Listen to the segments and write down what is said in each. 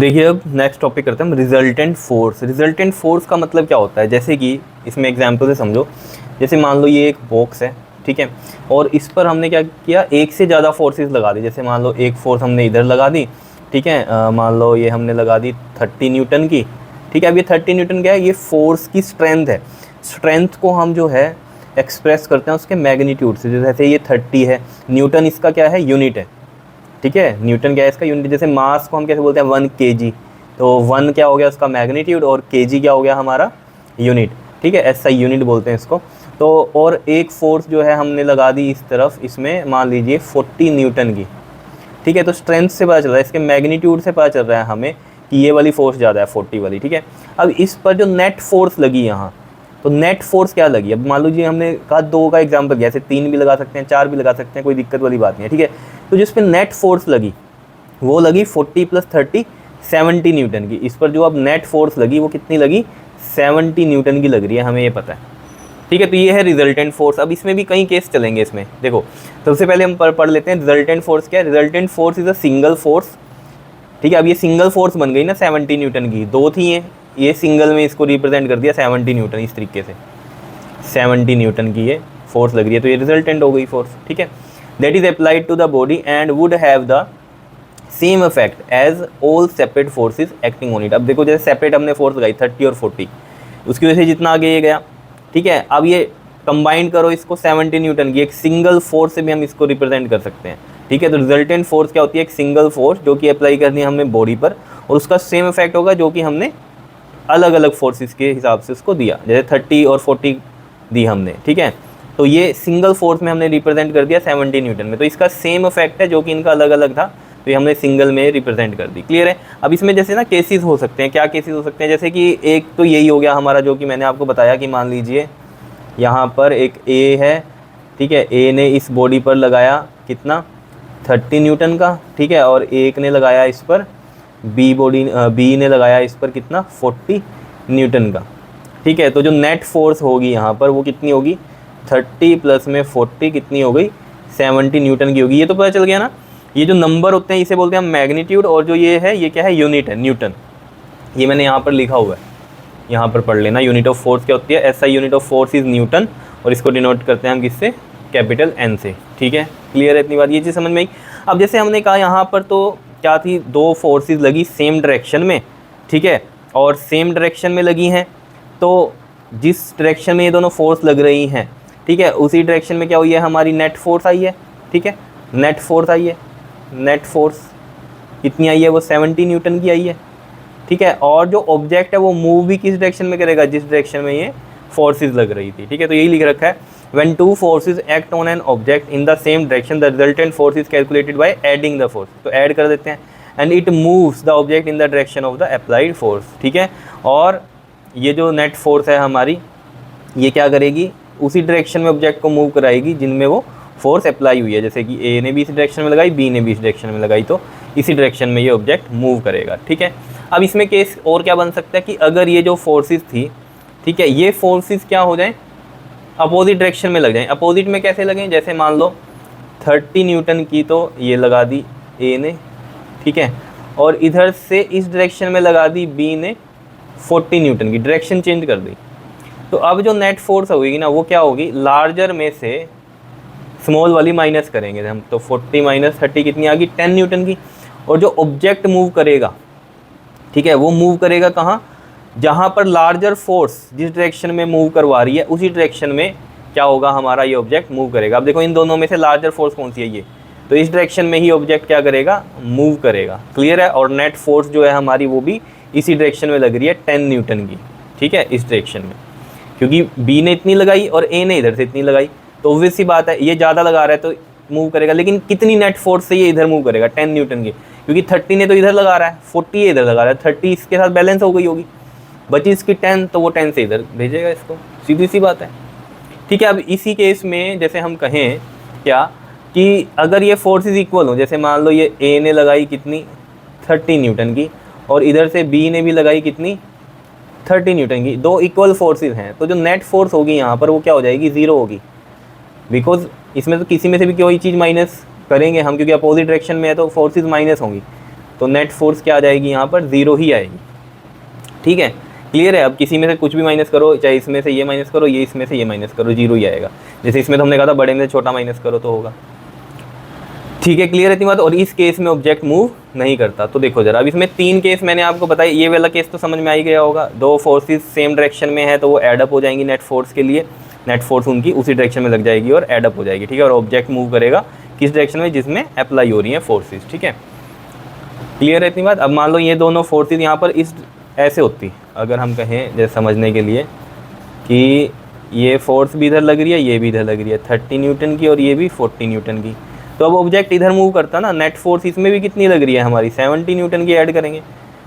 देखिए अब next topic करते हैं हम रिजल्टेंट फोर्स। रिजल्टेंट फोर्स का मतलब क्या होता है, जैसे कि इसमें एग्जांपल से समझो। जैसे मान लो ये एक बॉक्स है, ठीक है, और इस पर हमने क्या किया, एक से ज़्यादा फोर्सेस लगा दी। जैसे मान लो एक फोर्स हमने इधर लगा दी, ठीक है, मान लो ये हमने लगा दी 30 न्यूटन की, ठीक है। अब ये 30 न्यूटन क्या है, ये फोर्स की स्ट्रेंथ है। स्ट्रेंथ को हम जो है एक्सप्रेस करते हैं उसके मैग्नीट्यूड से। जैसे ये 30 है, न्यूटन इसका क्या है, यूनिट है, ठीक है। न्यूटन क्या है इसका यूनिट। जैसे मास को हम कैसे बोलते हैं, 1 kg, तो 1 क्या हो गया उसका मैग्नीट्यूड, और kg क्या हो गया हमारा यूनिट, ठीक है। SI यूनिट बोलते हैं इसको। तो और एक फोर्स जो है हमने लगा दी इस तरफ, इसमें मान लीजिए 40 न्यूटन की, ठीक है। तो स्ट्रेंथ से पता चल रहा है, इसके मैग्नीट्यूड से पता चल रहा है हमें कि ये वाली फोर्स ज़्यादा है, 40 वाली, ठीक है। अब इस पर जो नेट फोर्स लगी यहाँ, तो नेट फोर्स क्या लगी, अब मान लीजिए हमने कहा 2 का एग्जाम्पल किया, ऐसे 3 भी लगा सकते हैं, 4 भी लगा सकते हैं, कोई दिक्कत वाली बात नहीं है, ठीक है। तो जिस पे नेट फोर्स लगी वो लगी 40 + 30 70 न्यूटन की। इस पर जो अब नेट फोर्स लगी वो कितनी लगी, 70 न्यूटन की लग रही है, हमें ये पता है, ठीक है। तो ये है रिजल्टेंट फोर्स। अब इसमें भी कई केस चलेंगे इसमें। देखो सबसे पहले हम पढ़ लेते हैं रिजल्टेंट फोर्स क्या है। Resultant force is a single force, ठीक है। अब ये सिंगल फोर्स बन गई ना 70 न्यूटन की, 2 थी ये सिंगल में इसको रिप्रेजेंट कर दिया 70 न्यूटन, इस तरीके से 70 न्यूटन की ये फोर्स लग रही है, तो ये रिजल्टेंट हो गई फोर्स, ठीक है। That is applied to the body and would have the same effect as all separate forces acting on it. अब देखो जैसे सेपरेट हमने फोर्स लगाई 30 और 40, उसकी वजह से जितना आगे ये गया, ठीक है। अब ये कंबाइन करो इसको 70 न्यूटन की, एक सिंगल फोर्स से भी हम इसको रिप्रेजेंट कर सकते हैं, ठीक है। तो रिजल्टेंट फोर्स क्या होती है, एक सिंगल फोर्स जो कि अप्लाई करनी है हमने बॉडी पर, और उसका सेम इफेक्ट होगा जो कि हमने अलग अलग फोर्सेस के हिसाब से उसको दिया। जैसे 30 और 40 दी हमने, ठीक है। तो ये सिंगल फोर्स में हमने रिप्रेजेंट कर दिया 70 न्यूटन में, तो इसका सेम इफेक्ट है जो कि इनका अलग अलग था, तो ये हमने सिंगल में रिप्रेजेंट कर दी। क्लियर है। अब इसमें जैसे ना केसेस हो सकते हैं, क्या केसेस हो सकते हैं, जैसे कि एक तो यही हो गया हमारा जो कि मैंने आपको बताया कि मान लीजिए यहाँ पर एक ए है, ठीक है। ए ने इस बॉडी पर लगाया कितना, 30 न्यूटन का, ठीक है, और एक ने लगाया इस पर बी ने लगाया इस पर कितना, 40 न्यूटन का, ठीक है। तो जो नेट फोर्स होगी यहाँ पर वो कितनी होगी, 30 + में 40 कितनी हो गई, 70 न्यूटन की होगी। ये तो पता चल गया ना। ये जो नंबर होते हैं इसे बोलते हैं हम मैग्नीट्यूड, और जो ये है ये क्या है, यूनिट है, न्यूटन। ये मैंने यहाँ पर लिखा हुआ है, यहाँ पर पढ़ लेना। यूनिट ऑफ फोर्स क्या होती है, SI unit of force is Newton, और इसको डिनोट करते हैं हम किससे, कैपिटल N से, ठीक है। क्लियर है इतनी बात, ये चीज़ समझ में आई। अब जैसे हमने कहा यहाँ पर तो क्या थी, 2 फोर्सेस लगी सेम डायरेक्शन में, ठीक है, और सेम डायरेक्शन में लगी हैं। तो जिस डायरेक्शन में ये दोनों फोर्स लग रही हैं, ठीक है, उसी डायरेक्शन में क्या हुई है, हमारी नेट फोर्स आई है, ठीक है। नेट फोर्स आई है, नेट फोर्स कितनी आई है, वो 70 न्यूटन की आई है, ठीक है। और जो ऑब्जेक्ट है वो मूव भी किस डायरेक्शन में करेगा, जिस डायरेक्शन में ये फोर्सेस लग रही थी, ठीक है। तो यही लिख रखा है, when 2 forces act on an object in the same direction the resultant force is calculated by adding the force. तो ऐड कर देते हैं, and it moves the object in the direction of the applied force, ठीक है। और ये जो net force है हमारी, ये क्या करेगी, उसी डायरेक्शन में ऑब्जेक्ट को मूव कराएगी जिनमें वो फोर्स अप्लाई हुई है। जैसे कि ए ने भी इसी डायरेक्शन में लगाई, बी ने भी इस डायरेक्शन में लगाई, तो इसी डायरेक्शन में ये ऑब्जेक्ट मूव करेगा, ठीक है। अब इसमें केस और क्या बन सकता है कि अगर ये जो फोर्सेस थी, ठीक है, ये फोर्सेस क्या हो जाएं, अपोजिट डायरेक्शन में लग जाएं। अपोजिट में कैसे लगें, जैसे मान लो 30 न्यूटन की तो ये लगा दी ए ने, ठीक है, और इधर से इस डायरेक्शन में लगा दी बी ने 40 न्यूटन की, डायरेक्शन चेंज कर दी। तो अब जो नेट फोर्स होगी ना वो क्या होगी, लार्जर में से स्मॉल वाली माइनस करेंगे हम, तो 40 - 30 कितनी आ गई, 10 न्यूटन की। और जो ऑब्जेक्ट मूव करेगा, ठीक है, वो मूव करेगा कहाँ, जहाँ पर लार्जर फोर्स जिस डायरेक्शन में मूव करवा रही है उसी डायरेक्शन में क्या होगा, हमारा ये ऑब्जेक्ट मूव करेगा। अब देखो इन दोनों में से लार्जर फोर्स कौन सी है, ये, तो इस डायरेक्शन में ही ऑब्जेक्ट क्या करेगा, मूव करेगा। क्लियर है। और नेट फोर्स जो है हमारी वो भी इसी डायरेक्शन में लग रही है 10 न्यूटन की, ठीक है, इस डायरेक्शन में, क्योंकि बी ने इतनी लगाई और ए ने इधर से इतनी लगाई, तो ऑब्वियस सी बात है ये ज़्यादा लगा रहा है तो मूव करेगा। लेकिन कितनी नेट फोर्स से ये इधर मूव करेगा, 10 न्यूटन की, क्योंकि 30 ने तो इधर लगा रहा है, 40 इधर लगा रहा है, 30 इसके साथ बैलेंस हो गई होगी, बची इसकी 10, तो वो 10 से इधर भेजेगा इसको, सीधी सी बात है, ठीक है। अब इसी केस में जैसे हम कहें क्या कि अगर ये फोर्सेस इक्वल हो, जैसे मान लो ये ए ने लगाई कितनी, 30 न्यूटन की, और इधर से बी ने भी लगाई कितनी, 30 न्यूटन की, 2 इक्वल फोर्सेस हैं, तो जो नेट फोर्स होगी यहाँ पर वो क्या हो जाएगी, 0 होगी, बिकॉज इसमें तो किसी में से भी कोई चीज़ माइनस करेंगे हम, क्योंकि अपोजिट डायरेक्शन में है तो फोर्सेस माइनस होंगी। तो नेट फोर्स क्या आ जाएगी यहाँ पर, 0 ही आएगी। ठीक है, क्लियर है। अब किसी में से कुछ भी माइनस करो, चाहे इसमें से ये माइनस करो, ये इसमें से ये माइनस करो, 0 ही आएगा। जैसे इसमें तो हमने कहा था बड़े में से छोटा माइनस करो तो होगा। ठीक है, क्लियर है इतनी बात। और इस केस में ऑब्जेक्ट मूव नहीं करता। तो देखो जरा, अब इसमें 3 केस मैंने आपको बताया, ये वाला केस तो समझ में आ ही गया होगा। 2 फोर्सेस सेम डायरेक्शन में है तो वो एडअप हो जाएंगी नेट फोर्स के लिए, नेट फोर्स उनकी उसी डायरेक्शन में लग जाएगी और एडअप हो जाएगी। ठीक है, और ऑब्जेक्ट मूव करेगा किस डायरेक्शन में, जिसमें अप्लाई हो रही है फोर्सेज। ठीक है, क्लियर है इतनी बात। अब मान लो ये दोनों फोर्सेज यहाँ पर इस ऐसे होती, अगर हम कहें जैसे समझने के लिए कि ये फोर्स भी इधर लग रही है, ये भी इधर लग रही है 30 न्यूटन की और ये भी 40 न्यूटन की, तो अब ऑब्जेक्ट इधर मूव करता ना, नेट फोर्स इसमें भी कितनी लग रही है हमारी, 70 न्यूटन की ऐड करेंगे,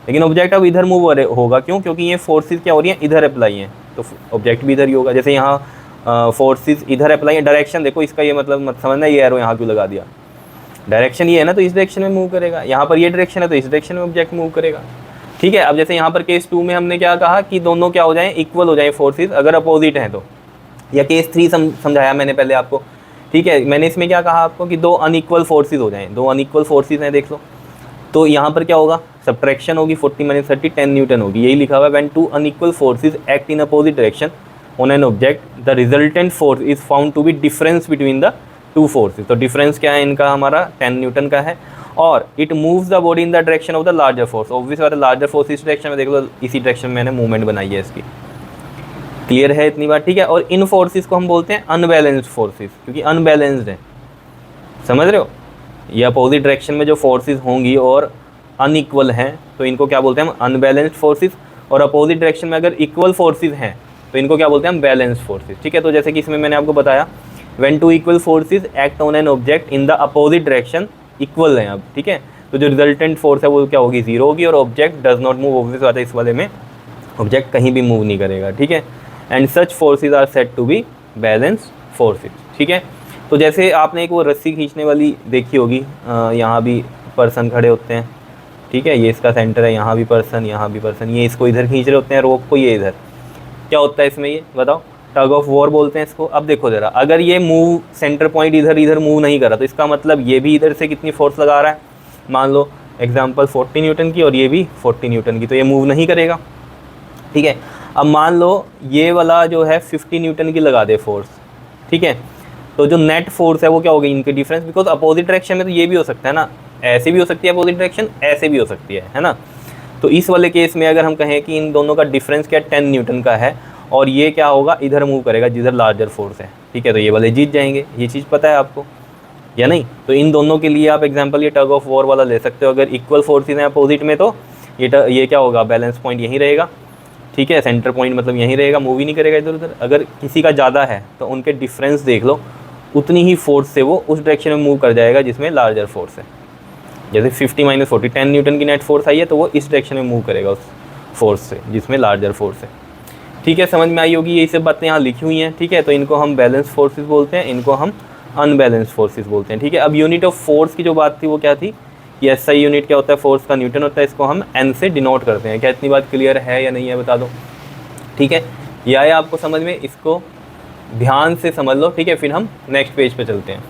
लेकिन ऑब्जेक्ट अब इधर मूव होगा। क्यों? क्योंकि ये फोर्सेज क्या हो रही हैं, इधर अप्लाई हैं, तो ऑब्जेक्ट भी इधर ही होगा। जैसे यहाँ फोर्सेज इधर अप्लाई है, डायरेक्शन देखो इसका, ये मतलब मत समझना ये एरो यहाँ क्यों लगा दिया, डायरेक्शन ये है ना, तो इस डायरेक्शन में मूव करेगा। यहाँ पर ये डायरेक्शन है तो इस डायरेक्शन में ऑब्जेक्ट मूव करेगा। ठीक है, अब जैसे यहाँ पर केस 2 में हमने क्या कहा कि दोनों क्या हो जाएं, इक्वल हो जाएं फोर्सेज, अगर अपोजिट हैं तो। या केस 3 समझाया मैंने पहले आपको। ठीक है, मैंने इसमें क्या कहा आपको कि 2 अनइक्वल फोर्सेज हो जाएं, 2 अनइक्वल फोर्सेज हैं, देख लो। तो यहाँ पर क्या होगा, सब्ट्रैक्शन होगी, 40 - 30 10 न्यूटन होगी, यही लिखा हुआ है। When 2 unequal forces act in opposite direction on an object, the resultant force is found to be difference between the 2 forces. तो डिफरेंस क्या है इनका, हमारा 10 न्यूटन का है। और it moves the body in the direction of the larger force. Obvious बात है, लार्जर फोर्स इस डायरेक्शन में, देख लो इसी डायरेक्शन में मैंने मूवमेंट बनाई है इसकी। क्लियर है इतनी बात? ठीक है, और इन फोर्सेस को हम बोलते हैं अनबैलेंस्ड फोर्सेस, क्योंकि अनबैलेंस्ड है, समझ रहे हो। ये अपोजिट डायरेक्शन में जो फोर्सेस होंगी और अनइक्वल हैं तो इनको क्या बोलते हैं हम, अनबैलेंस्ड फोर्सेस। और अपोजिट डायरेक्शन में अगर इक्वल फोर्सेस हैं तो इनको क्या बोलते हैं हम, बैलेंस्ड फोर्सेस। ठीक है, तो जैसे कि इसमें मैंने आपको बताया, when 2 equal forces act on an object in the opposite direction, equal हैं अब। ठीक है, तो जो रिजल्टेंट फोर्स है वो क्या होगी, 0 होगी, और object does not move. Obvious बात है, इस वाले में ऑब्जेक्ट कहीं भी मूव नहीं करेगा। ठीक है, and such forces are said to be balanced forces. ठीक है, तो जैसे आपने एक वो रस्सी खींचने वाली देखी होगी, यहाँ भी पर्सन खड़े होते हैं। ठीक है, ये इसका सेंटर है, यहाँ भी पर्सन, यहाँ भी पर्सन, ये इसको इधर खींच रहे होते हैं रोप को, ये इधर। क्या होता है इसमें, ये बताओ, टग ऑफ वॉर बोलते हैं इसको। अब देखो जरा, अगर ये मूव सेंटर पॉइंट इधर मूव नहीं कर रहा तो इसका मतलब ये भी इधर से कितनी फोर्स लगा रहा है, मान लो एग्जाम्पल 40 न्यूटन की और ये भी 40 न्यूटन की, तो ये मूव नहीं करेगा। ठीक है, अब मान लो ये वाला जो है 50 न्यूटन की लगा दे फोर्स। ठीक है, तो जो नेट फोर्स है वो क्या होगी, इनके डिफरेंस, बिकॉज अपोजिट डायरेक्शन में तो ये भी हो सकता है ना, ऐसे भी हो सकती है अपोजिट डायरेक्शन, ऐसे भी हो सकती है ना। तो इस वाले केस में अगर हम कहें कि इन दोनों का डिफरेंस क्या 10 न्यूटन का है, और ये क्या होगा, इधर मूव करेगा जिधर लार्जर फोर्स है। ठीक है, तो ये वाले जीत जाएंगे, ये चीज़ पता है आपको या नहीं। तो इन दोनों के लिए आप एग्जांपल ये टग ऑफ वॉर वाला ले सकते हो। अगर इक्वल फोर्सेज हैं अपोजिट में तो ये क्या होगा, बैलेंस पॉइंट यहीं रहेगा। ठीक है, सेंटर पॉइंट मतलब यहीं रहेगा, मूव ही नहीं करेगा इधर उधर। अगर किसी का ज़्यादा है तो उनके डिफरेंस देख लो, उतनी ही फोर्स से वो उस डायरेक्शन में मूव कर जाएगा जिसमें लार्जर फोर्स है। जैसे 50 - 40 10 न्यूटन की नेट फोर्स आई है तो वो इस डायरेक्शन में मूव करेगा उस फोर्स से जिसमें लार्जर फोर्स है। ठीक है, समझ में आई होगी, ये सब बातें यहाँ लिखी हुई हैं। ठीक है, तो इनको हम बैलेंस फोर्सेस बोलते हैं, इनको हम अनबैलेंस फोर्सेस बोलते हैं। ठीक है, अब यूनिट ऑफ फोर्स की जो बात थी वो क्या थी कि SI यूनिट क्या होता है, फोर्स का न्यूटन होता है, इसको हम N से डिनोट करते हैं। क्या इतनी बात क्लियर है या नहीं है, बता दो। ठीक है, ये आया आपको समझ में, इसको ध्यान से समझ लो। ठीक है, फिर हम नेक्स्ट पेज पे चलते हैं।